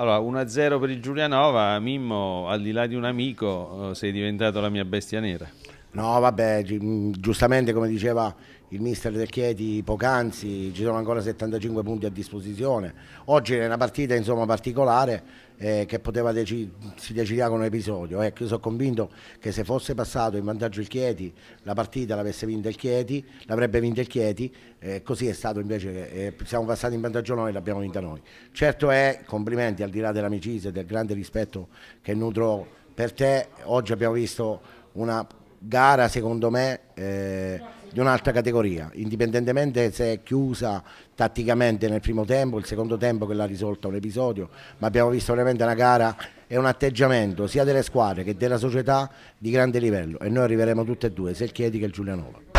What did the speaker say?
Allora, 1-0 per il Giulianova. Mimmo, al di là di un amico, sei diventato la mia bestia nera. No, vabbè, giustamente come diceva il mister del Chieti poc'anzi, ci sono ancora 75 punti a disposizione. Oggi è una partita insomma particolare che si decideva con un episodio. Ecco, io sono convinto che se fosse passato in vantaggio il Chieti, la partita l'avesse vinta il Chieti, l'avrebbe vinta il Chieti, così è stato invece che siamo passati in vantaggio noi e l'abbiamo vinta noi. Certo è, complimenti al di là dell'amicizia e del grande rispetto che nutro per te, oggi abbiamo visto una gara secondo me di un'altra categoria, indipendentemente se è chiusa tatticamente nel primo tempo, il secondo tempo che l'ha risolta un episodio, ma abbiamo visto veramente una gara e un atteggiamento sia delle squadre che della società di grande livello e noi arriveremo tutte e due, sia il Chieti che il Giulianova.